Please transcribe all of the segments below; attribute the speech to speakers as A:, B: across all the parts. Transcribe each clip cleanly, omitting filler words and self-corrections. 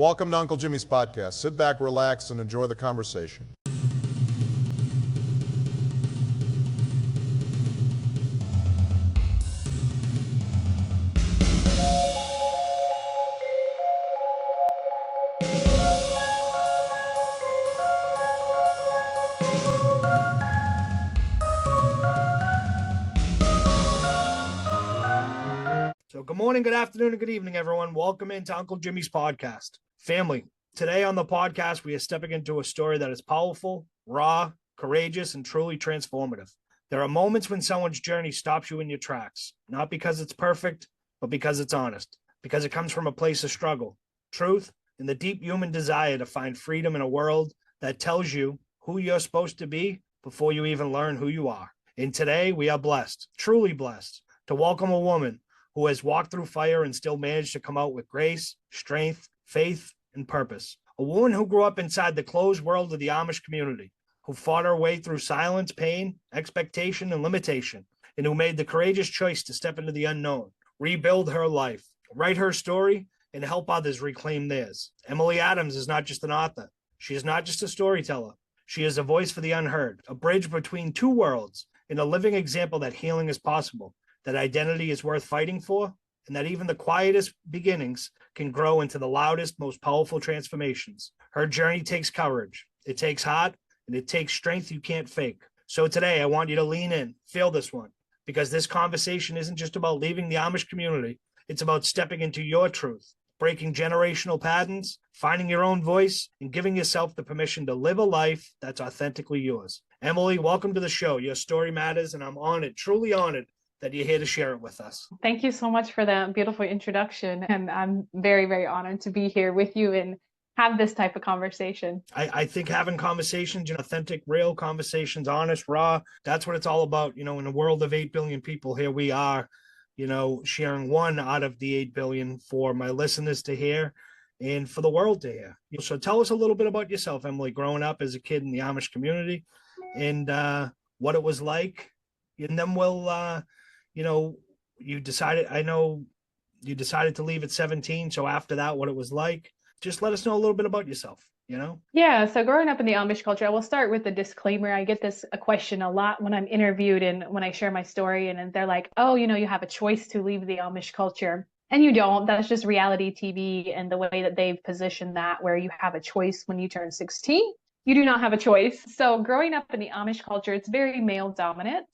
A: Welcome to Uncle Jimmy's podcast. Sit back, relax, and enjoy the conversation.
B: So good morning, good afternoon, and good evening, everyone. Welcome into Uncle Jimmy's podcast. Family, today on the podcast, we are stepping into a story that is powerful, raw, courageous, and truly transformative. There are moments when someone's journey stops you in your tracks, not because it's perfect, but because it's honest, because it comes from a place of struggle, truth, and the deep human desire to find freedom in a world that tells you who you're supposed to be before you even learn who you are. And today, we are blessed, truly blessed, to welcome a woman who has walked through fire and still managed to come out with grace, strength, faith, and purpose. A woman who grew up inside the closed world of the Amish community, who fought her way through silence, pain, expectation, and limitation, and who made the courageous choice to step into the unknown, rebuild her life, write her story, and help others reclaim theirs. Emily Adams is not just an author. She is not just a storyteller. She is a voice for the unheard, a bridge between two worlds, and a living example that healing is possible, that identity is worth fighting for, and that even the quietest beginnings can grow into the loudest, most powerful transformations. Her journey takes courage, it takes heart, and it takes strength you can't fake. So today, I want you to lean in, feel this one, because this conversation isn't just about leaving the Amish community. It's about stepping into your truth, breaking generational patterns, finding your own voice, and giving yourself the permission to live a life that's authentically yours. Emily, welcome to the show. Your story matters, and I'm honored, truly honored, that you're here to share it with us.
C: Thank you so much for that beautiful introduction. And I'm very, very honored to be here with you and have this type of conversation.
B: I think having conversations, authentic, real conversations, honest, raw, that's what it's all about. In a world of 8 billion people, here we are, sharing one out of the 8 billion for my listeners to hear and for the world to hear. So tell us a little bit about yourself, Emily, growing up as a kid in the Amish community and what it was like. And then we'll, you decided to leave at 17. So after that, what it was like, just let us know a little bit about yourself,
C: Yeah. So growing up in the Amish culture, I will start with the disclaimer. I get this a question a lot when I'm interviewed and when I share my story, and they're like, oh, you have a choice to leave the Amish culture. And you don't. That's just reality TV and the way that they've positioned that, where you have a choice when you turn 16. You do not have a choice. So growing up in the Amish culture, it's very male dominant.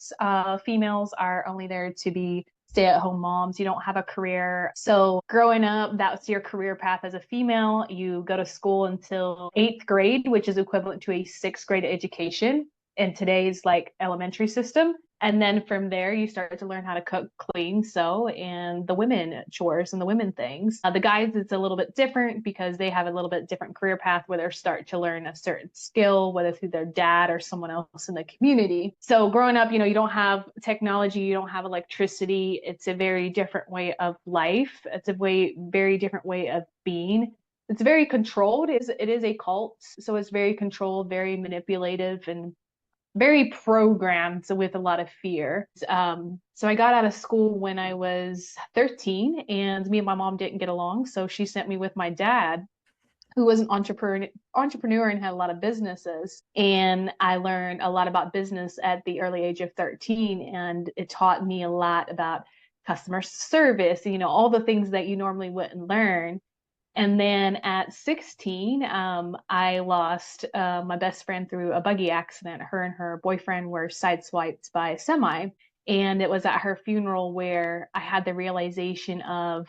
C: Females are only there to be stay-at-home moms. You don't have a career. So growing up, that's your career path as a female. You go to school until 8th grade, which is equivalent to a 6th grade education in today's elementary system. And then from there, you start to learn how to cook, clean, sew, and the women chores and the women things. The guys, it's a little bit different because they have a little bit different career path where they start to learn a certain skill, whether through their dad or someone else in the community. So growing up, you don't have technology, you don't have electricity. It's a very different way of life. It's a very different way of being. It's very controlled. It is a cult. So it's very controlled, very manipulative, and very programmed with a lot of fear. So I got out of school when I was 13, and me and my mom didn't get along. So she sent me with my dad, who was an entrepreneur and had a lot of businesses. And I learned a lot about business at the early age of 13. And it taught me a lot about customer service, all the things that you normally wouldn't learn. And then at 16, I lost my best friend through a buggy accident. Her and her boyfriend were sideswiped by a semi. And it was at her funeral where I had the realization of,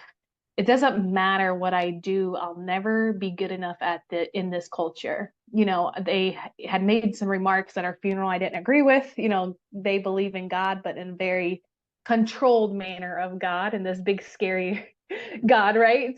C: it doesn't matter what I do, I'll never be good enough in this culture. They had made some remarks at our funeral I didn't agree with. They believe in God, but in a very controlled manner of God, and this big, scary God, right?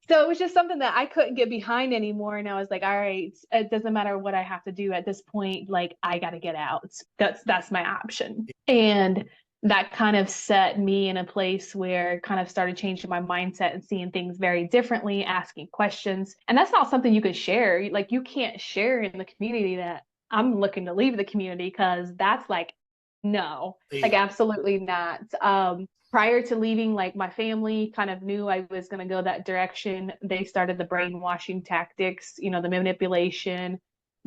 C: So it was just something that I couldn't get behind anymore. And I was like, all right, it doesn't matter what I have to do at this point. I got to get out. That's my option. And that kind of set me in a place where it kind of started changing my mindset and seeing things very differently, asking questions. And that's not something you could share. You can't share in the community that I'm looking to leave the community, because that's no, absolutely not. prior to leaving, like my family kind of knew I was going to go that direction. They started the brainwashing tactics, the manipulation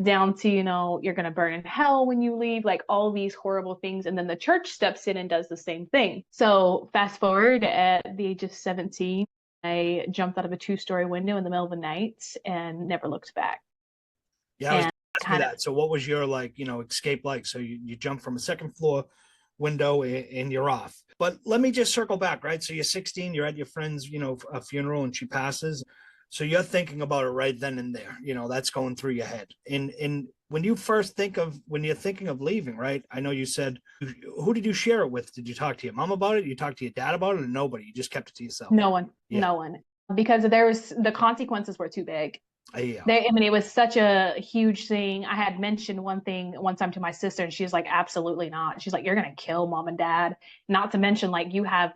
C: down to, you're going to burn in hell when you leave, like all these horrible things. And then the church steps in and does the same thing. So fast forward at the age of 17, I jumped out of a 2-story window in the middle of the night and never looked back.
B: Yeah, I was
C: And
B: asking me that. So what was your escape like? So you jump from a second floor window and you're off. But let me just circle back, right? So you're 16, you're at your friend's, a funeral and she passes. So you're thinking about it right then and there. That's going through your head. And when you're thinking of leaving, right? I know you said, who did you share it with? Did you talk to your mom about it? You talked to your dad about it, or nobody? You just kept it to yourself?
C: No one, no one, because the consequences were too big.
B: Yeah.
C: It was such a huge thing. I had mentioned one thing one time to my sister, and she's like, absolutely not. She's like, you're going to kill mom and dad. Not to mention, like, you have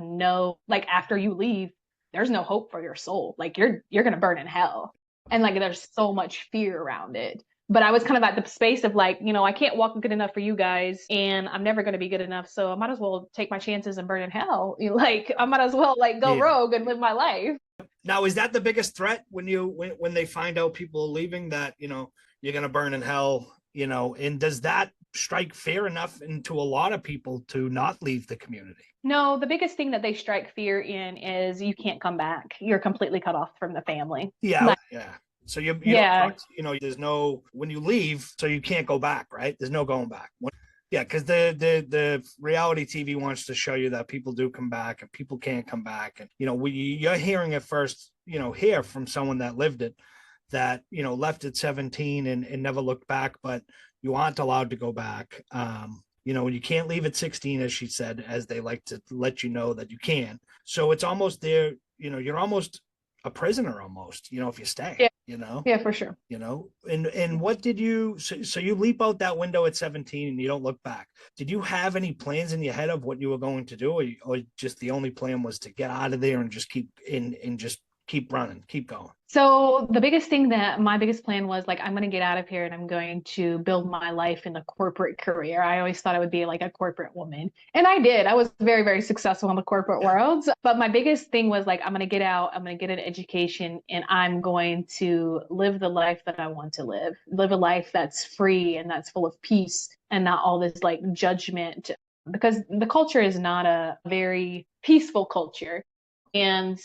C: after you leave, there's no hope for your soul. Like, you're going to burn in hell. And like, there's so much fear around it. But I was kind of at the space of like, I can't walk good enough for you guys, and I'm never going to be good enough. So I might as well take my chances and burn in hell. Like, I might as well go rogue and live my life.
B: Now, is that the biggest threat when they find out people are leaving, that, you're going to burn in hell, and does that strike fear enough into a lot of people to not leave the community?
C: No, the biggest thing that they strike fear in is you can't come back. You're completely cut off from the family.
B: Yeah. Yeah. So you don't, there's no, when you leave, so you can't go back, right? There's no going back. Yeah, because the reality TV wants to show you that people do come back and people can't come back. And, you're hearing it first, here from someone that lived it, that, left at 17 and never looked back, but you aren't allowed to go back. You can't leave at 16, as she said, as they like to let you know that you can. So it's almost there, you're almost a prisoner almost, if you stay.
C: Yeah. Yeah, for sure.
B: And what did you, so you leap out that window at 17 and you don't look back. Did you have any plans in your head of what you were going to do, or just the only plan was to get out of there and just keep running, keep going?
C: So my biggest plan was like, I'm going to get out of here and I'm going to build my life in the corporate career. I always thought I would be like a corporate woman. And I did. I was very, very successful in the corporate world. But my biggest thing was like, I'm going to get out, I'm going to get an education, and I'm going to live the life that I want to live a life that's free and that's full of peace and not all this like judgment, because the culture is not a very peaceful culture. And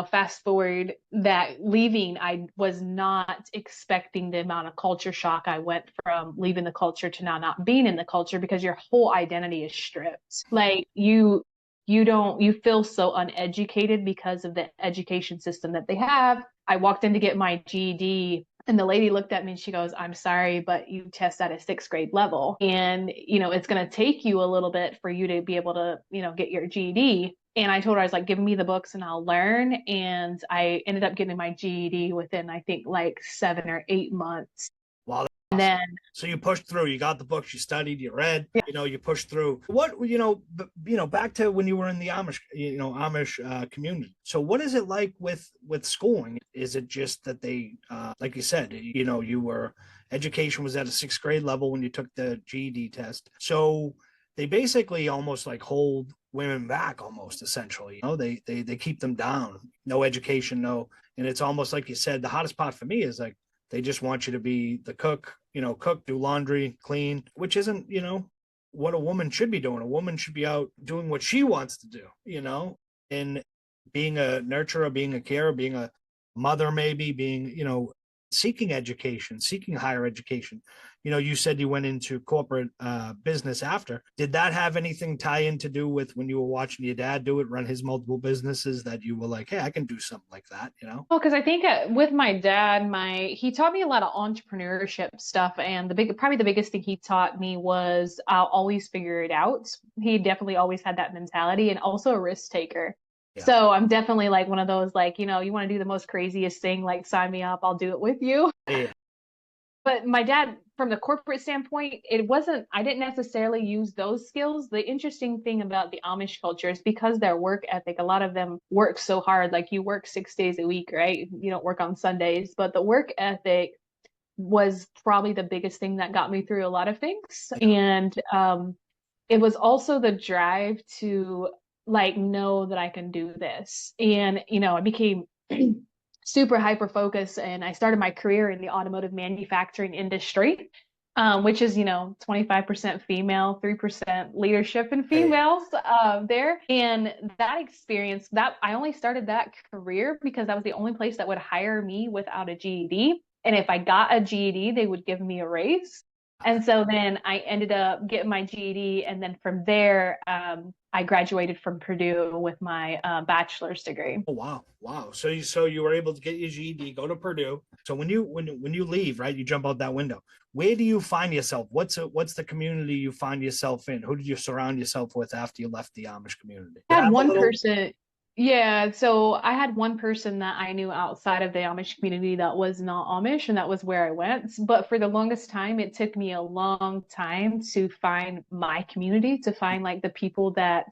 C: fast forward that leaving, I was not expecting the amount of culture shock I went from leaving the culture to now not being in the culture, because your whole identity is stripped. Like you feel so uneducated because of the education system that they have. I walked in to get my GED, and the lady looked at me and she goes, I'm sorry, but you test at a 6th grade level. And, it's going to take you a little bit for you to be able to, get your GED. And I told her, I was like, give me the books and I'll learn. And I ended up getting my GED within, I think, like 7 or 8 months.
B: Wow.
C: And then,
B: so you pushed through, you got the books, you studied, you read, you pushed through. What, back to when you were in the Amish community. So what is it like with schooling? Is it just that they, like you said, education was at a 6th grade level when you took the GED test. So they basically almost like hold women back, almost essentially. They keep them down. No education, no. And it's almost like you said, the hottest part for me is like, they just want you to be the cook, do laundry, clean, which isn't, what a woman should be doing. A woman should be out doing what she wants to do, and being a nurturer, being a carer, being a mother, maybe being, seeking education, seeking higher education. You said you went into corporate business after. Did that have anything tie in to do with when you were watching your dad do it, run his multiple businesses, that you were like, hey, I can do something like that,
C: Well, because I think with my dad, he taught me a lot of entrepreneurship stuff. And probably the biggest thing he taught me was I'll always figure it out. He definitely always had that mentality, and also a risk taker. Yeah. So I'm definitely like one of those, like, you want to do the most craziest thing, like sign me up, I'll do it with you.
B: Yeah.
C: But my dad, from the corporate standpoint, I didn't necessarily use those skills. The interesting thing about the Amish culture is because their work ethic, a lot of them work so hard, like you work 6 days a week, right? You don't work on Sundays, but the work ethic was probably the biggest thing that got me through a lot of things. Yeah. And it was also the drive to like know that I can do this. And, I became super hyper focused and I started my career in the automotive manufacturing industry, which is, 25% female, 3% leadership and
A: Hey,
C: females there. And that experience, that I only started that career because that was the only place that would hire me without a GED. And if I got a GED, they would give me a raise. And so then I ended up getting my GED. And then from there, I graduated from Purdue with my bachelor's degree.
B: Oh, wow. So you were able to get your GED, go to Purdue. So when you leave, right, you jump out that window. Where do you find yourself? What's the community you find yourself in? Who did you surround yourself with after you left the Amish community?
C: I
B: Did it
C: had
B: have a
C: one
B: little?
C: person. Yeah, so I had one person that I knew outside of the Amish community that was not Amish, and that was where I went. But for the longest time, it took me a long time to find my community, to find like the people that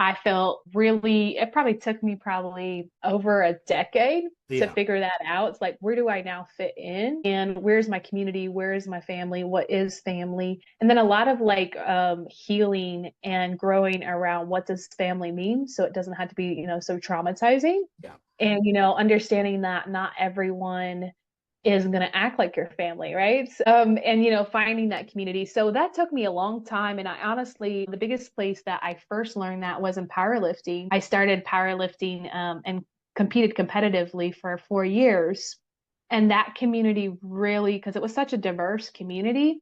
C: I felt really, it probably took me probably over a decade to
B: Yeah,
C: figure that out. It's like, where do I now fit in? And where's my community? Where is my family? What is family? And then a lot of like healing and growing around what does family mean? So it doesn't have to be, so traumatizing.
B: yeah,
C: And, understanding that not everyone is going to act like your family, right? And, finding that community. So that took me a long time. And I honestly, the biggest place that I first learned that was in powerlifting. I started powerlifting and competed competitively for 4 years. And that community really, because it was such a diverse community,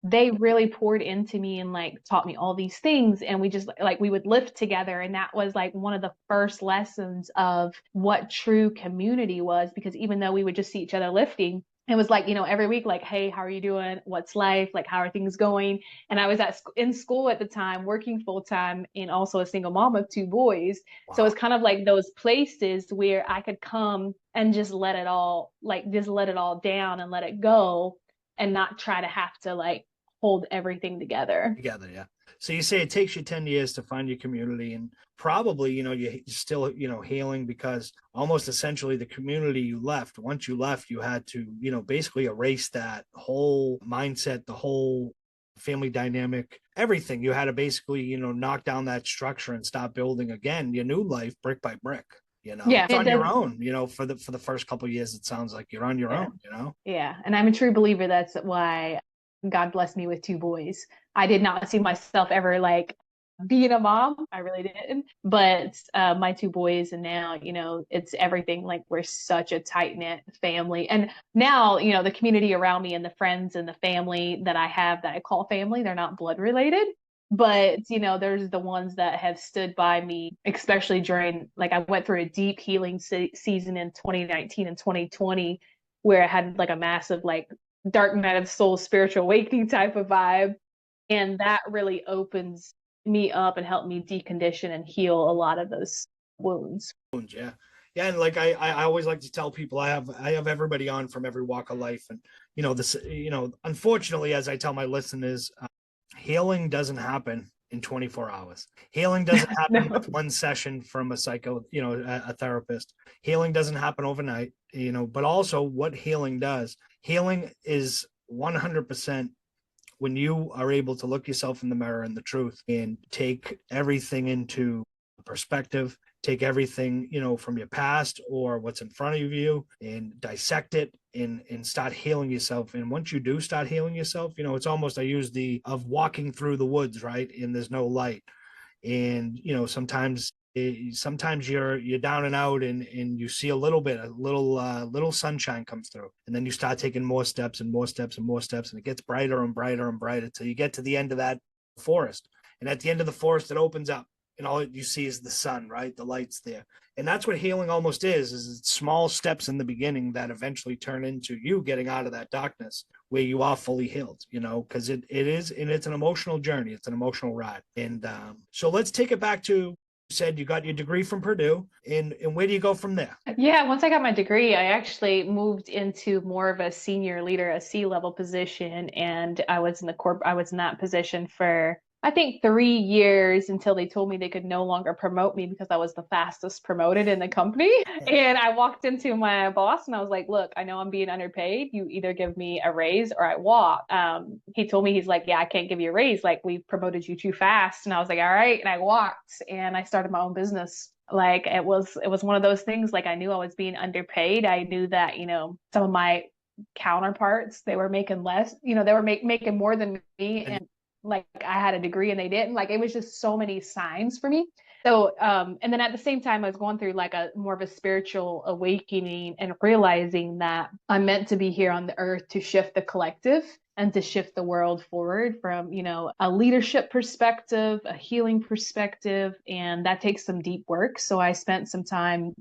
C: they really poured into me and like taught me all these things. And we just like, we would lift together. And that was like one of the first lessons of what true community was, because even though we would just see each other lifting, it was like, every week, like, hey, how are you doing? What's life? Like, how are things going? And I was in school at the time, working full time, and also a single mom of 2 boys. So
B: wow.
C: it's kind of like those places where I could come and just let it all, like, just let it all down and let it go and not try to have to like hold everything together.
B: Together, yeah. So you say it takes you 10 years to find your community, and probably, you're still, healing, because almost essentially the community you left, once you left, you had to, basically erase that whole mindset, the whole family dynamic, everything. You had to basically, knock down that structure and start building again your new life brick by brick.
C: Yeah,
B: It's
C: it
B: on your
C: does.
B: own, for the first couple of years, it sounds like you're on your
C: Yeah.
B: own.
C: Yeah. And I'm a true believer. That's why God blessed me with 2 boys. I did not see myself ever like being a mom. I really didn't. But my 2 boys, and now, it's everything. Like we're such a tight knit family. And now, the community around me and the friends and the family that I have that I call family, they're not blood related. But, there's the ones that have stood by me, especially during, like, I went through a deep healing season in 2019 and 2020, where I had like a massive, like, dark night of the soul, spiritual awakening type of vibe. And that really opens me up and helped me decondition and heal a lot of those wounds.
B: Yeah. Yeah. And like I always like to tell people, I have everybody on from every walk of life. And this, unfortunately, as I tell my listeners, healing doesn't happen in 24 hours. Healing doesn't happen
C: No.
B: with one session from a psycho, a therapist. Healing doesn't happen overnight, but also what healing is 100% when you are able to look yourself in the mirror and the truth and take everything into perspective, take everything, from your past or what's in front of you, and dissect it and start healing yourself. And once you do start healing yourself, it's almost, I use the of walking through the woods, right? And there's no light. And, sometimes you're down and out, and you see a little sunshine comes through, and then you start taking more steps and more steps and more steps, and it gets brighter and brighter and brighter till you get to the end of that forest. And at the end of the forest, it opens up, and all you see is the sun, right? The light's there. And that's what healing almost is it's small steps in the beginning that eventually turn into you getting out of that darkness where you are fully healed, because it is, and it's an emotional journey. It's an emotional ride. And so let's take it back to, you said you got your degree from Purdue, and where do you go from there?
C: Yeah, once I got my degree, I actually moved into more of a senior leader, a C-level position, and I was in that position for I think 3 years until they told me they could no longer promote me because I was the fastest promoted in the company. And I walked into my boss and I was like, look, I know I'm being underpaid. You either give me a raise or I walk. He told me, he's like, yeah, I can't give you a raise. Like, we promoted you too fast. And I was like, all right. And I walked and I started my own business. Like, it was one of those things. Like, I knew I was being underpaid. I knew that, some of my counterparts, they were making less, they were making more than me. And like, I had a degree and they didn't. Like, it was just so many signs for me. So, and then at the same time, I was going through like a more of a spiritual awakening and realizing that I'm meant to be here on the earth to shift the collective and to shift the world forward from, a leadership perspective, a healing perspective. And that takes some deep work. So I spent some time,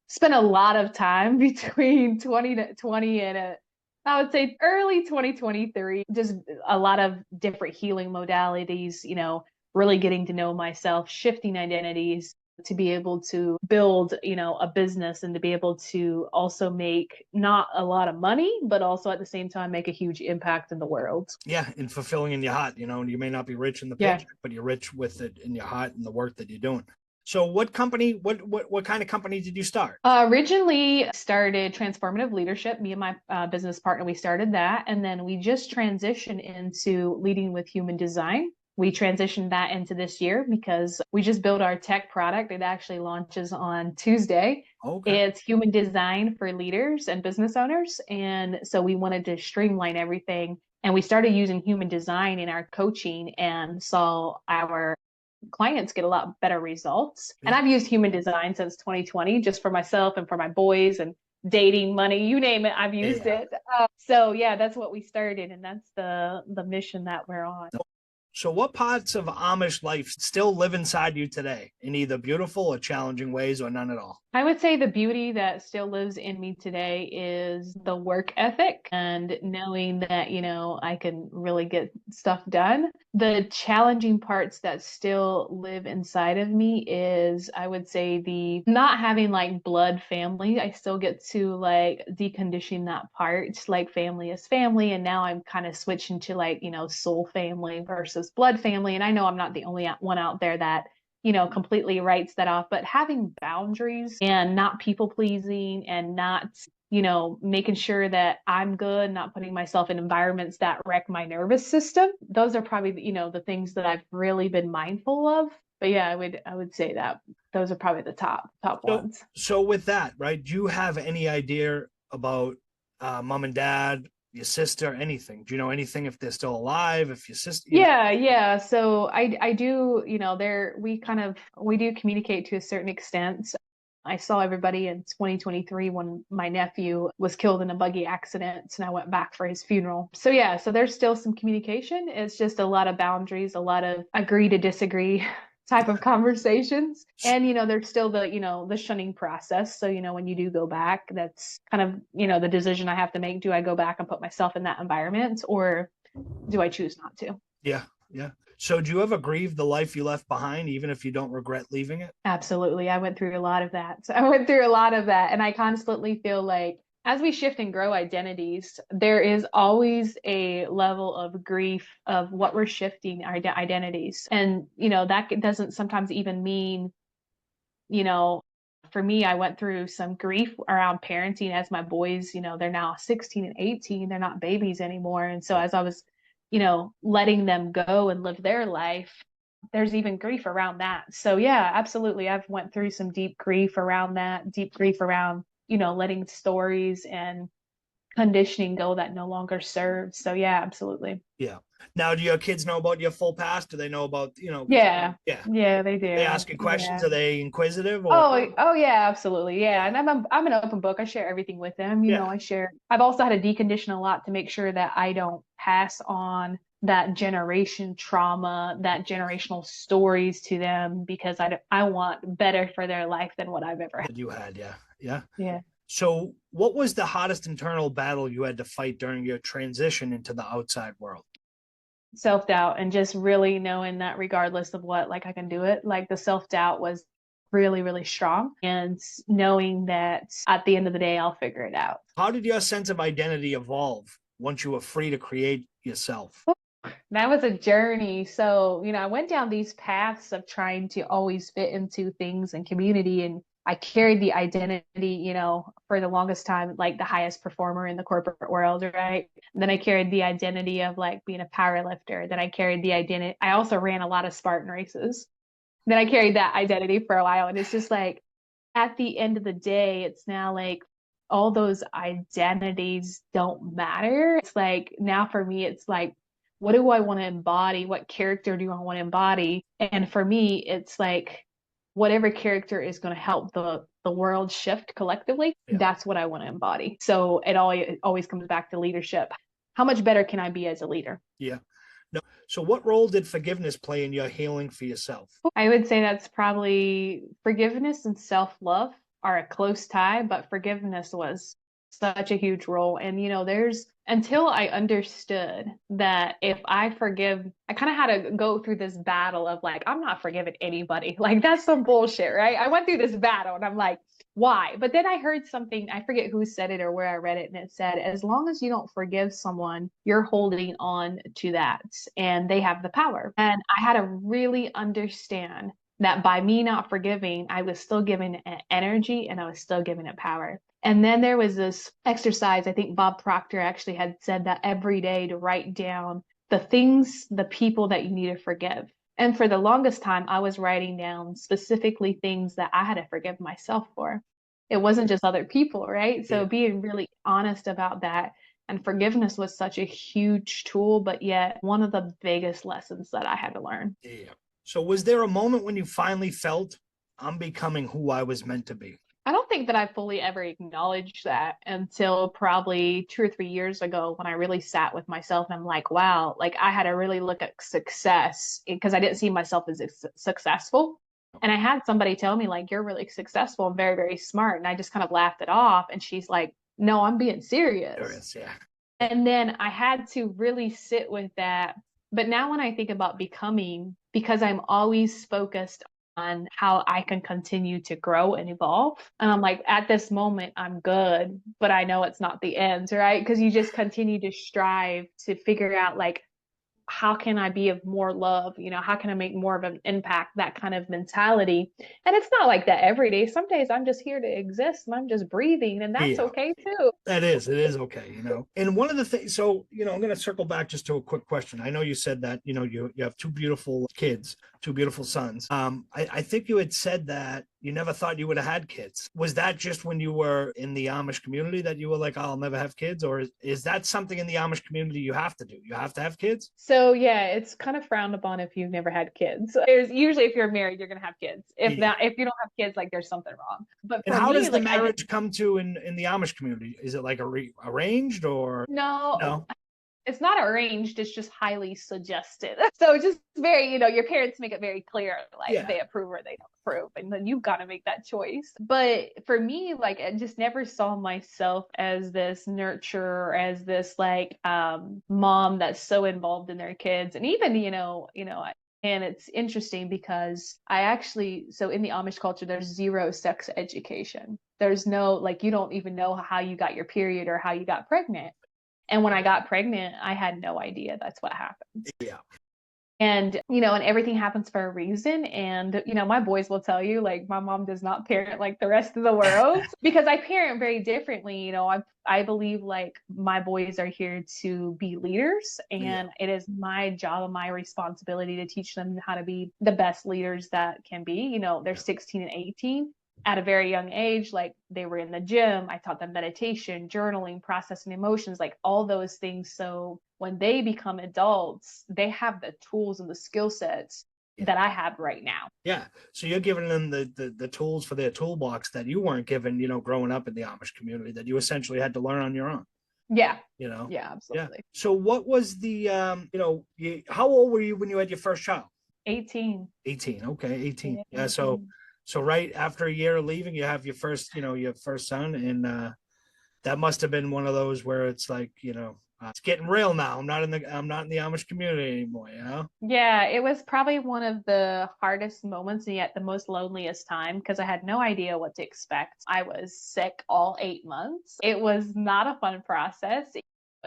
C: spent a lot of time between 2020 and I would say early 2023, just a lot of different healing modalities, really getting to know myself, shifting identities to be able to build, a business and to be able to also make not a lot of money, but also at the same time make a huge impact in the world.
B: Yeah, and fulfilling in your heart, you may not be rich in the paycheck, but you're rich with it in your heart and the work that you're doing. So what company, what kind of company did you start?
C: Originally started Transformative Leadership. Me and my business partner, we started that. And then we just transitioned into Leading with Human Design. We transitioned that into this year because we just built our tech product. It actually launches on Tuesday.
B: Okay.
C: It's human design for leaders and business owners. And so we wanted to streamline everything. And we started using human design in our coaching and saw our clients get a lot better results. And I've used human design since 2020, just for myself and for my boys and dating, money, you name it, I've used it. So yeah, that's what we started, and that's the mission that we're on.
B: So what parts of Amish life still live inside you today in either beautiful or challenging ways, or none at all?
C: I would say the beauty that still lives in me today is the work ethic and knowing that, I can really get stuff done. The challenging parts that still live inside of me is, I would say, the not having like blood family. I still get to like decondition that part, like family is family. And now I'm kind of switching to like, soul family versus blood family. And I know I'm not the only one out there that completely writes that off, but having boundaries and not people pleasing and not, making sure that I'm good, not putting myself in environments that wreck my nervous system. Those are probably, the things that I've really been mindful of. But yeah, I would say that those are probably the top ones.
B: So with that, right, do you have any idea about mom and dad, your sister, anything? Do you know anything if they're still alive? If your sister?
C: Yeah. So I do, we do communicate to a certain extent. I saw everybody in 2023 when my nephew was killed in a buggy accident, and I went back for his funeral. So yeah, so there's still some communication. It's just a lot of boundaries, a lot of agree to disagree type of conversations. And, there's still the shunning process. So, when you do go back, that's kind of, the decision I have to make. Do I go back and put myself in that environment, or do I choose not to?
B: Yeah. So do you ever grieve the life you left behind, even if you don't regret leaving it?
C: Absolutely. I went through a lot of that. And I constantly feel like as we shift and grow identities, there is always a level of grief of what we're shifting our identities. And, that doesn't sometimes even mean, for me, I went through some grief around parenting as my boys, they're now 16 and 18, they're not babies anymore. And so as I was, letting them go and live their life, there's even grief around that. So yeah, absolutely. I've went through some deep grief around that, deep grief around, letting stories and conditioning go that no longer serves. So yeah, absolutely.
B: Yeah. Now, do your kids know about your full past? Do they know about,
C: Yeah, they do.
B: They asking questions?
C: Yeah.
B: Are they inquisitive? Or?
C: Oh yeah, absolutely. Yeah. And I'm an open book. I share everything with them. I've also had to decondition a lot to make sure that I don't pass on that generation trauma, that generational stories to them, because I want better for their life than what I've ever had.
B: That you had, yeah.
C: Yeah.
B: So what was the hottest internal battle you had to fight during your transition into the outside world?
C: Self-doubt, and just really knowing that regardless of what, like, I can do it. Like, the self-doubt was really, really strong, and knowing that at the end of the day, I'll figure it out.
B: How did your sense of identity evolve once you were free to create yourself?
C: That was a journey. So, I went down these paths of trying to always fit into things and community. And I carried the identity, for the longest time, like the highest performer in the corporate world, right? And then I carried the identity of like being a power lifter. Then I carried the identity. I also ran a lot of Spartan races. Then I carried that identity for a while. And it's just like, at the end of the day, it's now like all those identities don't matter. It's like now for me, it's like, what do I want to embody? What character do I want to embody? And for me, it's like whatever character is going to help the world shift collectively, that's what I want to embody. So it always comes back to leadership. How much better can I be as a leader?
B: Yeah. No. So what role did forgiveness play in your healing for yourself?
C: I would say that's probably forgiveness and self-love are a close tie, but forgiveness was such a huge role. And, there's until I understood that if I forgive, I kind of had to go through this battle of like, I'm not forgiving anybody. Like, that's some bullshit, right? I went through this battle and I'm like, why? But then I heard something, I forget who said it or where I read it, and it said, as long as you don't forgive someone, you're holding on to that and they have the power. And I had to really understand that by me not forgiving, I was still giving it energy and I was still giving it power. And then there was this exercise, I think Bob Proctor actually had said that every day to write down the things, the people that you need to forgive. And for the longest time, I was writing down specifically things that I had to forgive myself for. It wasn't just other people, right? So being really honest about that. And forgiveness was such a huge tool, but yet one of the biggest lessons that I had to learn.
B: Yeah. So was there a moment when you finally felt I'm becoming who I was meant to be?
C: I don't think that I fully ever acknowledged that until probably 2 or 3 years ago when I really sat with myself and I'm like, wow, like I had to really look at success because I didn't see myself as successful. And I had somebody tell me, like, you're really successful and very, very smart. And I just kind of laughed it off. And she's like, no, I'm being serious.
B: Serious, yeah.
C: And then I had to really sit with that. But now when I think about becoming, because I'm always focused on how I can continue to grow and evolve. And I'm like, at this moment, I'm good, but I know it's not the end, right? Because you just continue to strive to figure out like, how can I be of more love? How can I make more of an impact? That kind of mentality. And it's not like that every day. Some days I'm just here to exist and I'm just breathing, and that's okay too.
B: It is okay, And one of the things, so, I'm going to circle back just to a quick question. I know you said that, you have two beautiful kids, two beautiful sons. I think you had said that you never thought you would have had kids. Was that just when you were in the Amish community that you were like, oh, I'll never have kids? Or is that something in the Amish community you have to do? You have to have kids?
C: So yeah, it's kind of frowned upon if you've never had kids. There's usually if you're married, you're gonna have kids. If you don't have kids, like there's something wrong. But
B: and how does the marriage come to in the Amish community? Is it like arranged or
C: no? It's not arranged, it's just highly suggested. So it's just very, your parents make it very clear, like they approve or they don't approve. And then you've got to make that choice. But for me, like I just never saw myself as this nurturer, as this like mom that's so involved in their kids. And even, and it's interesting because so in the Amish culture, there's zero sex education. There's no, like, you don't even know how you got your period or how you got pregnant. And when I got pregnant, I had no idea that's what happened.
B: Yeah.
C: And, and everything happens for a reason. And, my boys will tell you, like, my mom does not parent like the rest of the world because I parent very differently. I believe like my boys are here to be leaders, and it is my job and my responsibility to teach them how to be the best leaders that can be. They're 16 and 18. At a very young age, like they were in the gym. I taught them meditation, journaling, processing emotions, like all those things. So when they become adults, they have the tools and the skill sets that I have right now.
B: Yeah. So you're giving them the tools for their toolbox that you weren't given, growing up in the Amish community, that you essentially had to learn on your own.
C: Yeah.
B: Yeah,
C: absolutely.
B: Yeah. So what was the, how old were you when you had your first child?
C: 18.
B: 18. Okay. 18.
C: Yeah.
B: So right after a year of leaving, you have your first son, and that must have been one of those where it's like, it's getting real now. I'm not in the Amish community anymore.
C: Yeah, it was probably one of the hardest moments and yet the most loneliest time because I had no idea what to expect. I was sick all 8 months. It was not a fun process.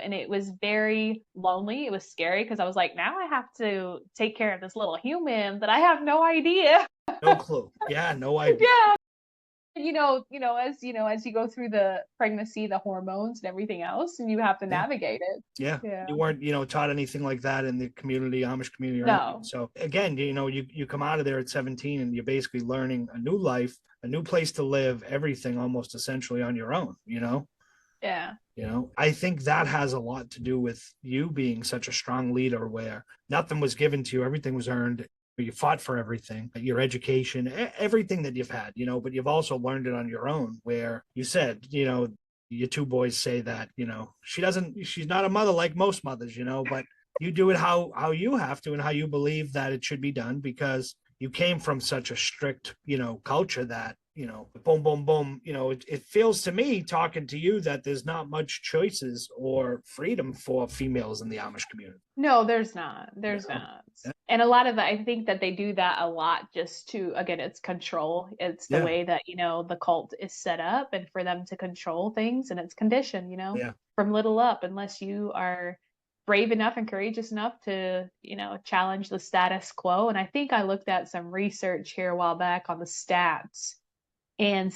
C: And it was very lonely. It was scary because I was like, now I have to take care of this little human that I have no idea.
B: No clue. Yeah, no idea.
C: Yeah. As you go through the pregnancy, the hormones and everything else, and you have to
B: Yeah.
C: navigate it.
B: Yeah.
C: Yeah.
B: You weren't, taught anything like that in the community, Amish community or
C: No.
B: anything. So again, you come out of there at 17 and you're basically learning a new life, a new place to live, everything almost essentially on your own,
C: Yeah.
B: I think that has a lot to do with you being such a strong leader where nothing was given to you, everything was earned. You fought for everything, your education, everything that you've had, but you've also learned it on your own where you said, your two boys say that, she's not a mother like most mothers, but you do it how you have to and how you believe that it should be done because you came from such a strict, culture that, boom, boom, boom, it feels to me talking to you that there's not much choices or freedom for females in the Amish community.
C: No, there's not. There's not.
B: Yeah.
C: And a lot of I think that they do that a lot just to, again, it's control. It's the way that, the cult is set up and for them to control things and it's conditioned, from little up, unless you are brave enough and courageous enough to, challenge the status quo. And I think I looked at some research here a while back on the stats. And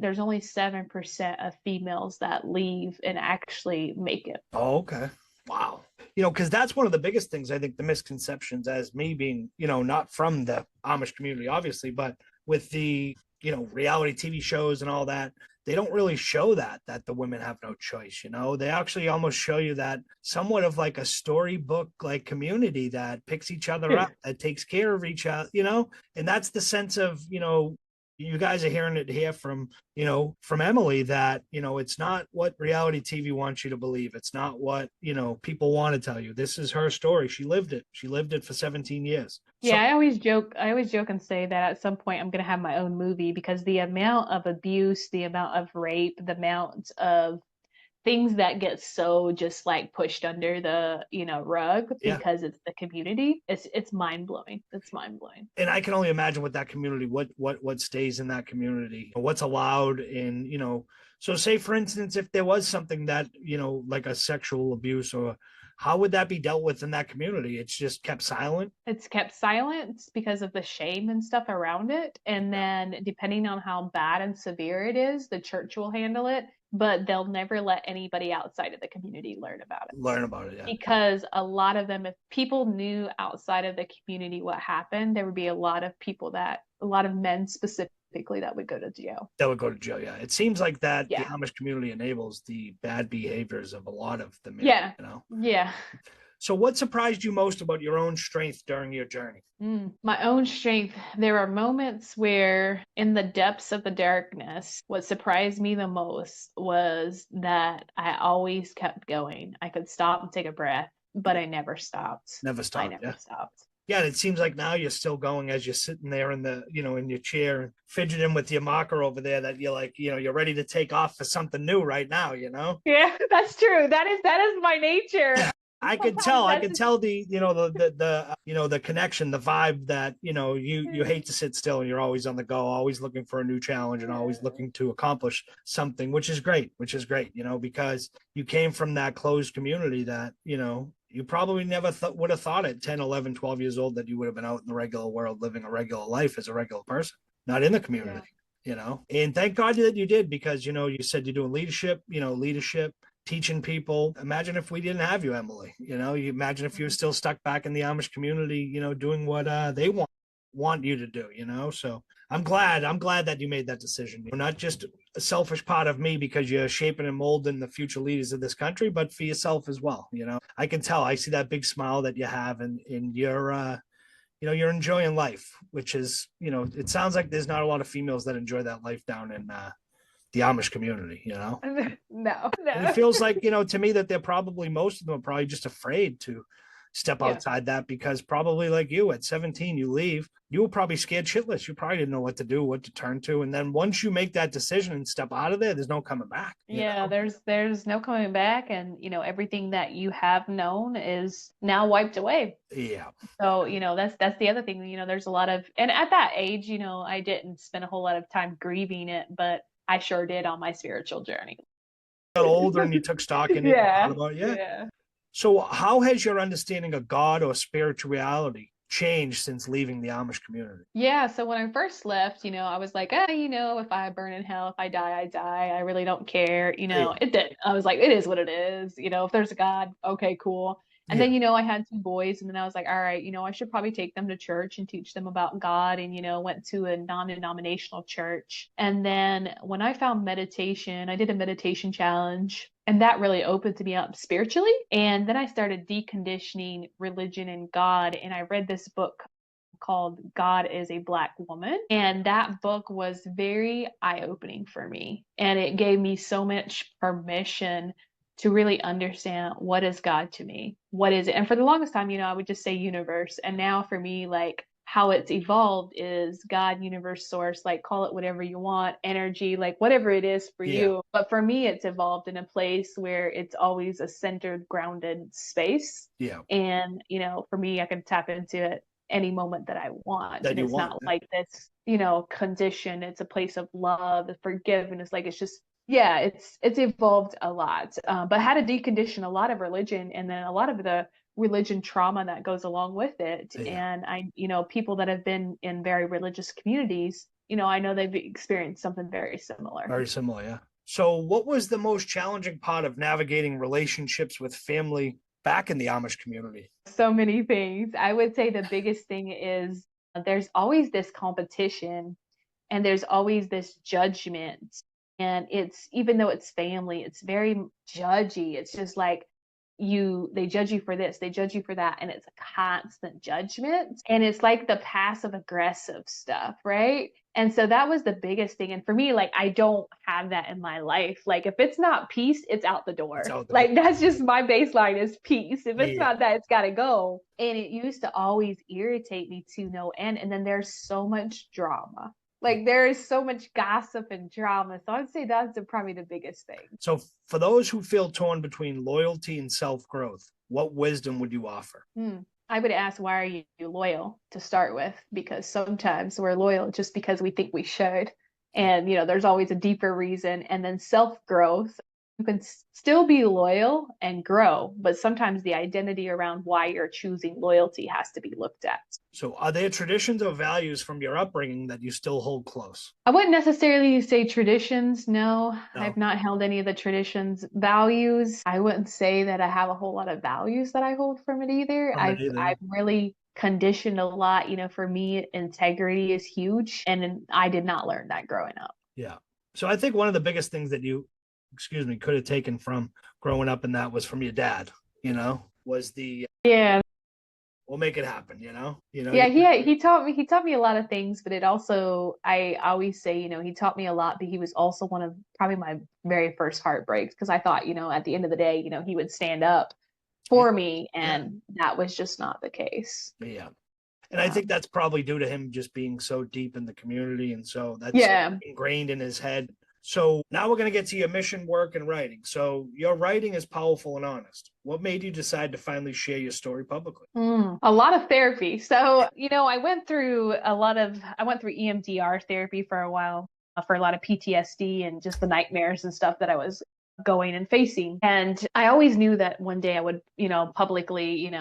C: there's only 7% of females that leave and actually make it.
B: Oh, okay. Wow. Because that's one of the biggest things, I think, the misconceptions as me being, not from the Amish community, obviously, but with the, reality TV shows and all that, they don't really show that the women have no choice. They actually almost show you that somewhat of like a storybook like community that picks each other up, that takes care of each other, and that's the sense of, you guys are hearing it here from Emily that, it's not what reality TV wants you to believe. It's not what, people want to tell you. This is her story. She lived it. She lived it for 17 years.
C: Yeah, I always joke and say that at some point I'm going to have my own movie because the amount of abuse, the amount of rape, the amount of things that get so just like pushed under the rug because it's the community, it's mind-blowing. It's mind-blowing.
B: And I can only imagine with that community what stays in that community, what's allowed in, so say for instance if there was something that like a sexual abuse, or how would that be dealt with in that community? It's just kept silent.
C: It's kept silent because of the shame and stuff around it, and then depending on how bad and severe it is, the church will handle it, but they'll never let anybody outside of the community learn about it. Yeah. Because a lot of them, if people knew outside of the community what happened, there would be a lot of men specifically that would go to jail.
B: Yeah. It seems like that the Amish community enables the bad behaviors of a lot of the men.
C: Yeah. Yeah.
B: So what surprised you most about your own strength during your journey?
C: My own strength. There are moments where in the depths of the darkness, what surprised me the most was that I always kept going. I could stop and take a breath, but I never stopped.
B: Never stopped.
C: I never stopped.
B: Yeah, and it seems like now you're still going as you're sitting there in the, in your chair, fidgeting with your marker over there that you're like, you're ready to take off for something new right now,
C: Yeah, that's true. That is my nature.
B: I could tell the, the connection, the vibe that, you hate to sit still and you're always on the go, always looking for a new challenge and always looking to accomplish something, which is great, because you came from that closed community that, you probably never would have thought at 10, 11, 12 years old that you would have been out in the regular world, living a regular life as a regular person, not in the community, and thank God that you did, because, you said you're doing leadership, teaching people. Imagine if we didn't have you, Emily. You imagine if you were still stuck back in the Amish community, doing what they want you to do. So I'm glad that you made that decision. You're not just a selfish part of me because you're shaping and molding the future leaders of this country, but for yourself as well. I can tell. I see that big smile that you have, and you're you're enjoying life, which is it sounds like there's not a lot of females that enjoy that life down in the Amish community,
C: No.
B: And it feels like, to me that most of them are probably just afraid to step outside that, because probably like you at 17, you leave, you were probably scared shitless. You probably didn't know what to do, what to turn to. And then once you make that decision and step out of there, there's no coming back.
C: There's no coming back. And, everything that you have known is now wiped away.
B: Yeah.
C: So, that's the other thing, there's a lot of, and at that age, I didn't spend a whole lot of time grieving it, but I sure did on my spiritual journey.
B: got older and you took stock in it.
C: Yeah.
B: About it. Yeah.
C: Yeah.
B: So how has your understanding of God or spirituality changed since leaving the Amish community?
C: Yeah, so when I first left, I was like, if I burn in hell, if I die, I die. I really don't care.
B: Yeah.
C: It did. I was like, it is what it is. If there's a God, okay, cool. And then, I had two boys, and then I was like, all right, I should probably take them to church and teach them about God. And, went to a non-denominational church. And then when I found meditation, I did a meditation challenge, and that really opened me up spiritually. And then I started deconditioning religion and God. And I read this book called God is a Black Woman. And that book was very eye-opening for me. And it gave me so much permission to really understand, what is God to me? What is it? And for the longest time, I would just say universe. And now for me, like, how it's evolved is God, universe, source, like, call it whatever you want, energy, like whatever it is for you. But for me, it's evolved in a place where it's always a centered, grounded space.
B: Yeah.
C: And, for me, I can tap into it any moment that I want. And it's not like this, condition. It's a place of love, forgiveness. Like, it's just, yeah, it's evolved a lot. But how to decondition a lot of religion, and then a lot of the religion trauma that goes along with it.
B: Yeah.
C: And I, people that have been in very religious communities, I know they've experienced something very similar.
B: Very similar, yeah. So what was the most challenging part of navigating relationships with family back in the Amish community?
C: So many things. I would say the biggest thing is there's always this competition, and there's always this judgment. And it's, even though it's family, it's very judgy. It's just like, they judge you for this, they judge you for that. And it's a constant judgment. And it's like the passive aggressive stuff, right? And so that was the biggest thing. And for me, like, I don't have that in my life. Like, if it's not peace, it's out the door. Like, that's just my baseline, is peace. If it's not that, it's got to go. And it used to always irritate me to no end. And then there's so much drama. Like, there is so much gossip and drama. So I'd say that's probably the biggest thing.
B: So for those who feel torn between loyalty and self-growth, what wisdom would you offer?
C: I would ask, why are you loyal to start with? Because sometimes we're loyal just because we think we should. And, there's always a deeper reason. And then self-growth, you can still be loyal and grow, but sometimes the identity around why you're choosing loyalty has to be looked at.
B: So are there traditions or values from your upbringing that you still hold close?
C: I wouldn't necessarily say traditions. No, I've not held any of the traditions. Values, I wouldn't say that I have a whole lot of values that I hold from it either. I've really conditioned a lot. For me, integrity is huge. And I did not learn that growing up.
B: Yeah. So I think one of the biggest things that you could have taken from growing up in that was from your dad, was the we'll make it happen,
C: he taught me a lot of things, but it also, I always say, he taught me a lot, but he was also one of probably my very first heartbreaks, because I thought, at the end of the day, he would stand up for me, and that was just not the case.
B: And I think that's probably due to him just being so deep in the community, and so that's ingrained in his head. So now we're going to get to your mission, work, and writing. So your writing is powerful and honest. What made you decide to finally share your story publicly?
C: A lot of therapy. So, I went through EMDR therapy for a while, for a lot of PTSD and just the nightmares and stuff that I was going and facing. And I always knew that one day I would, publicly,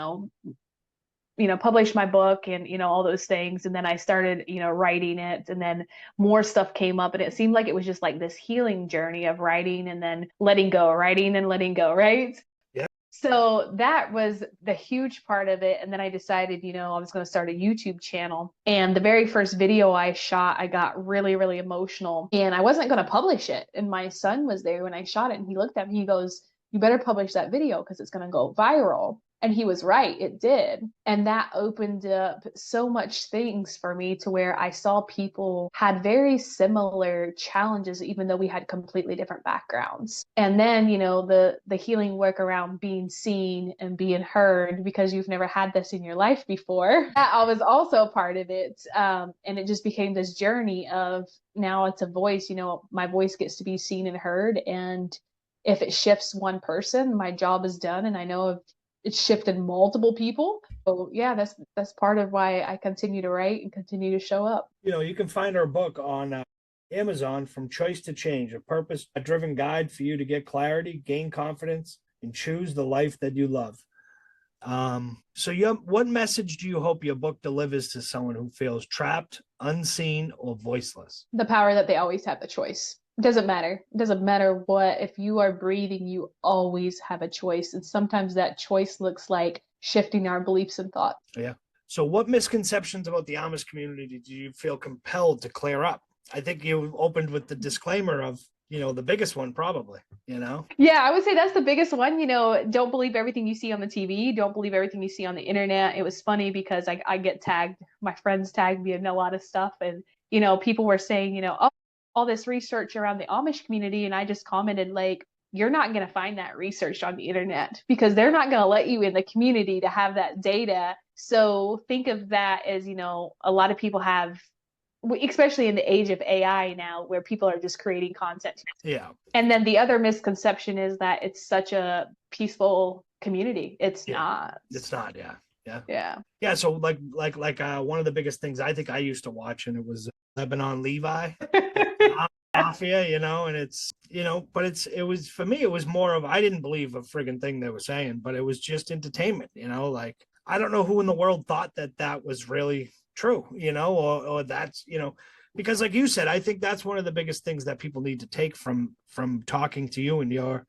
C: publish my book and, all those things. And then I started, writing it, and then more stuff came up, and it seemed like it was just like this healing journey of writing and then letting go, writing and letting go. Right.
B: Yeah.
C: So that was the huge part of it. And then I decided, I was going to start a YouTube channel. And the very first video I shot, I got really, really emotional, and I wasn't going to publish it. And my son was there when I shot it, and he looked at me, he goes, "You better publish that video, because it's going to go viral." And he was right, it did. And that opened up so much things for me, to where I saw people had very similar challenges, even though we had completely different backgrounds. And then, the healing work around being seen and being heard, because you've never had this in your life before, that was also part of it. And it just became this journey of, now it's a voice, my voice gets to be seen and heard. And if it shifts one person, my job is done. And I know if it's shifted multiple people. So yeah, that's part of why I continue to write and continue to show up.
B: You can find our book on Amazon, From Choice to Change, a purpose-driven guide for you to get clarity, gain confidence, and choose the life that you love. What message do you hope your book delivers to someone who feels trapped, unseen, or voiceless?
C: The power that they always have the choice. It doesn't matter. It doesn't matter what. If you are breathing, you always have a choice. And sometimes that choice looks like shifting our beliefs and thoughts.
B: Yeah. So what misconceptions about the Amish community do you feel compelled to clear up? I think you opened with the disclaimer of, the biggest one probably,
C: Yeah, I would say that's the biggest one. Don't believe everything you see on the TV. Don't believe everything you see on the internet. It was funny because I get tagged, my friends tagged me in a lot of stuff. And, people were saying, oh, all this research around the Amish community. And I just commented like, you're not going to find that research on the internet because they're not going to let you in the community to have that data. So think of that as, a lot of people have, especially in the age of AI now, where people are just creating content.
B: Yeah.
C: And then the other misconception is that it's such a peaceful community. It's not.
B: It's not. Yeah. Yeah.
C: Yeah.
B: Yeah. So like one of the biggest things I think I used to watch, and it was Lebanon Levi. Mafia, and it's, but it was, for me, it was more of, I didn't believe a friggin' thing they were saying, but it was just entertainment, like, I don't know who in the world thought that was really true, or that's, because like you said, I think that's one of the biggest things that people need to take from talking to you and your,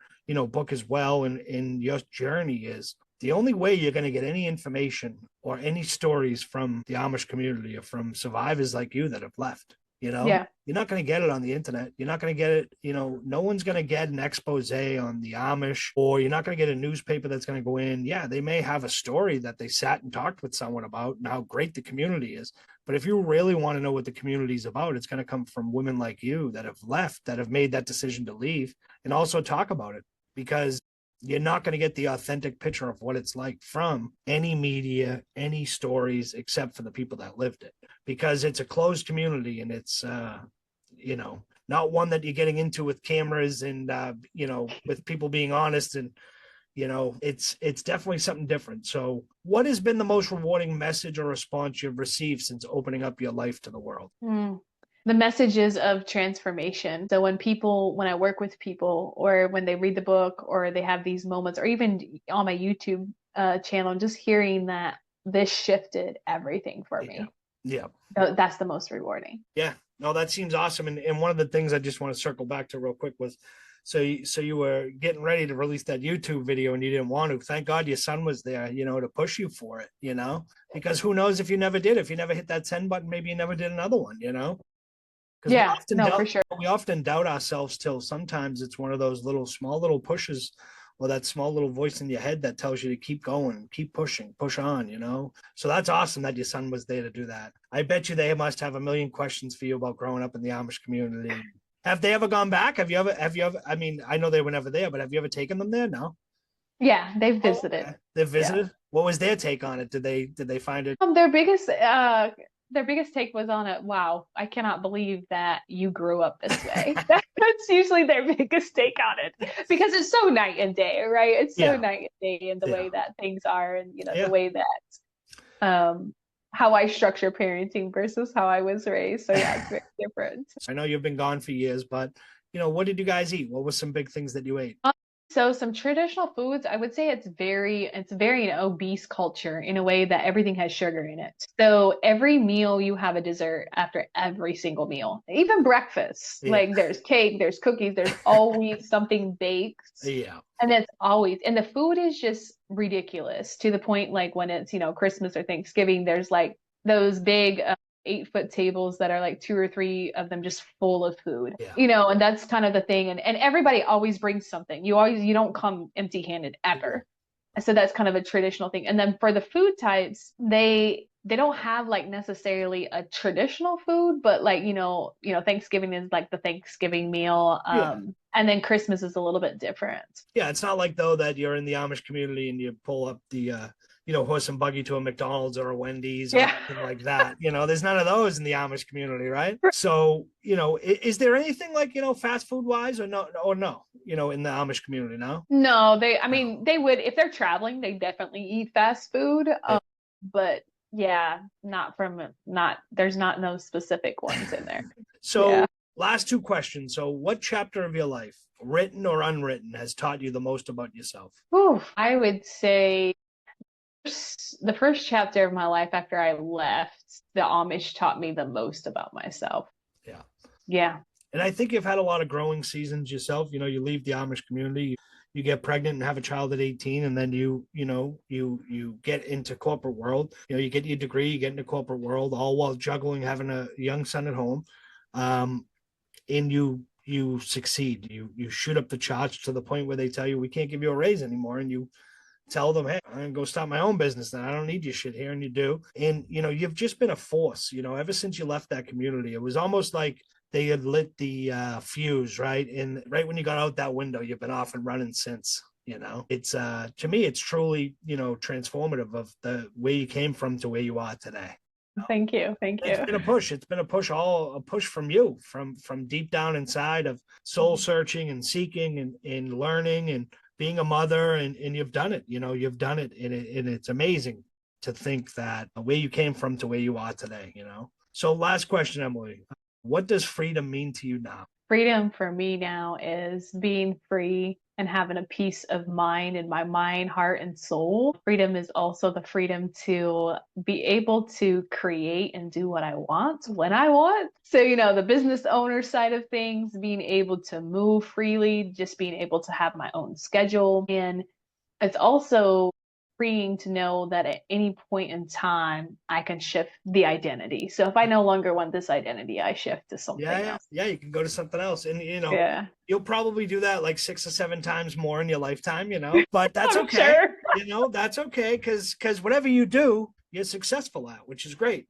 B: book as well. And in your journey is the only way you're going to get any information or any stories from the Amish community or from survivors like you that have left.
C: Yeah.
B: You're not going to get it on the internet. You're not going to get it. No one's going to get an expose on the Amish, or you're not going to get a newspaper that's going to go in. Yeah, they may have a story that they sat and talked with someone about and how great the community is. But if you really want to know what the community is about, it's going to come from women like you that have left, that have made that decision to leave, and also talk about it, because you're not going to get the authentic picture of what it's like from any media, any stories, except for the people that lived it, because it's a closed community, and it's, not one that you're getting into with cameras and, with people being honest, and, it's definitely something different. So what has been the most rewarding message or response you've received since opening up your life to the world?
C: The messages of transformation. So when I work with people, or when they read the book, or they have these moments, or even on my YouTube channel, just hearing that this shifted everything for me.
B: Yeah.
C: That's the most rewarding.
B: Yeah. No, that seems awesome. And one of the things I just want to circle back to real quick was, so you were getting ready to release that YouTube video and you didn't want to. Thank God your son was there, to push you for it, because who knows if you never hit that send button, maybe you never did another one,
C: Yeah, for sure.
B: We often doubt ourselves till sometimes it's one of those small little pushes, or that small little voice in your head that tells you to keep going, keep pushing, push on, So that's awesome that your son was there to do that. I bet you they must have a million questions for you about growing up in the Amish community. Have they ever gone back? Have you ever, I mean, I know they were never there, but have you ever taken them there? No.
C: Yeah, they've visited.
B: Okay. They've visited? Yeah. What was their take on it? Did they find it?
C: Their biggest take was on it. Wow, I cannot believe that you grew up this way. That's usually their biggest take on it, because it's so night and day, right? It's so night and day in the way that things are, and the way that how I structure parenting versus how I was raised. So yeah, it's very different.
B: I know you've been gone for years, but what did you guys eat? What were some big things that you ate?
C: So some traditional foods, I would say it's very an obese culture in a way that everything has sugar in it. So every meal you have a dessert after every single meal, even breakfast. Yeah. Like there's cake, there's cookies, there's always something baked.
B: Yeah.
C: And the food is just ridiculous, to the point like when it's, Christmas or Thanksgiving, there's like those big 8-foot tables that are like 2 or 3 of them just full of food, and that's kind of the thing. And everybody always brings something. You don't come empty handed ever. So that's kind of a traditional thing. And then for the food types, they don't have like necessarily a traditional food, but like, Thanksgiving is like the Thanksgiving meal. And then Christmas is a little bit different.
B: Yeah. It's not like though that you're in the Amish community and you pull up the, horse and buggy to a McDonald's or a Wendy's or something like that. There's none of those in the Amish community, right? So, is there anything like, fast food wise or no, in the Amish community?
C: No, they would, if they're traveling, they definitely eat fast food. But yeah, there's not no specific ones in there.
B: So last two questions. So what chapter of your life, written or unwritten, has taught you the most about yourself?
C: Whew, I would say the first chapter of my life after I left, the Amish taught me the most about myself.
B: Yeah.
C: Yeah.
B: And I think you've had a lot of growing seasons yourself. You know, you leave the Amish community, you get pregnant and have a child at 18, and then you get into corporate world. You know, you get your degree, you get into corporate world, all while juggling having a young son at home. And you succeed. You shoot up the charts to the point where they tell you we can't give you a raise anymore, and you tell them, hey, I'm gonna go start my own business then. I don't need your shit here, and you do. And you've just been a force. Ever since you left that community, it was almost like they had lit the fuse, right? And right when you got out that window, you've been off and running since. It's to me, it's truly transformative of the way you came from to where you are today.
C: Thank you.
B: It's been a push. It's been a push from you, from deep down inside of soul searching and seeking and learning and being a mother, and you've done it. You've done it, and it's amazing to think that the way you came from to where you are today. So last question, Emily. What does freedom mean to you now?
C: Freedom for me now is being free and having a peace of mind in my mind, heart, and soul. Freedom is also the freedom to be able to create and do what I want when I want. So, the business owner side of things, being able to move freely, just being able to have my own schedule. And it's also freeing to know that at any point in time, I can shift the identity. So if I no longer want this identity, I shift to something else.
B: Yeah, you can go to something else. And,
C: Yeah.
B: you'll probably do that like 6 or 7 times more in your lifetime, but that's
C: I'm
B: okay.
C: sure.
B: That's okay. Cause whatever you do, you're successful at, which is great,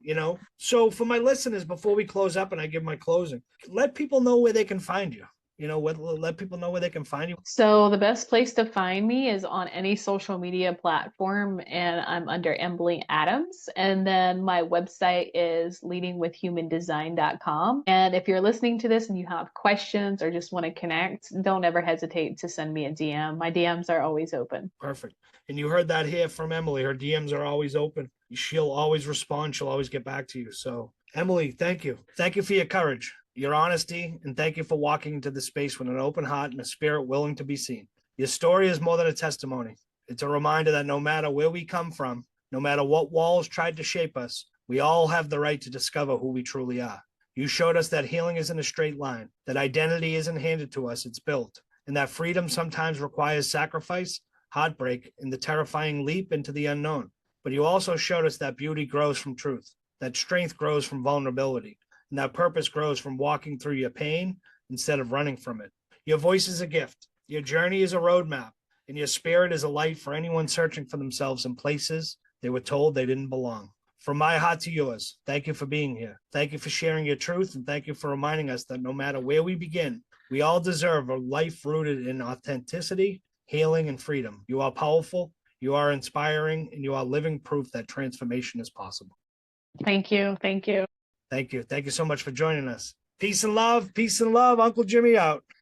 B: So for my listeners, before we close up and I give my closing, let people know where they can find you. Let people know where they can find you.
C: So the best place to find me is on any social media platform, and I'm under Emily Adams. And then my website is leadingwithhumandesign.com. And if you're listening to this and you have questions or just want to connect, don't ever hesitate to send me a DM. My DMs are always open.
B: Perfect. And you heard that here from Emily. Her DMs are always open. She'll always respond. She'll always get back to you. So Emily, thank you. Thank you for your courage, your honesty, and thank you for walking into the space with an open heart and a spirit willing to be seen. Your story is more than a testimony. It's a reminder that no matter where we come from, no matter what walls tried to shape us, we all have the right to discover who we truly are. You showed us that healing isn't a straight line, that identity isn't handed to us, it's built, and that freedom sometimes requires sacrifice, heartbreak, and the terrifying leap into the unknown. But you also showed us that beauty grows from truth, that strength grows from vulnerability, and that purpose grows from walking through your pain instead of running from it. Your voice is a gift. Your journey is a roadmap, and your spirit is a light for anyone searching for themselves in places they were told they didn't belong. From my heart to yours, thank you for being here. Thank you for sharing your truth, and thank you for reminding us that no matter where we begin, we all deserve a life rooted in authenticity, healing, and freedom. You are powerful, you are inspiring, and you are living proof that transformation is possible.
C: Thank you.
B: Thank you. Thank you so much for joining us. Peace and love. Peace and love. Uncle Jimmy out.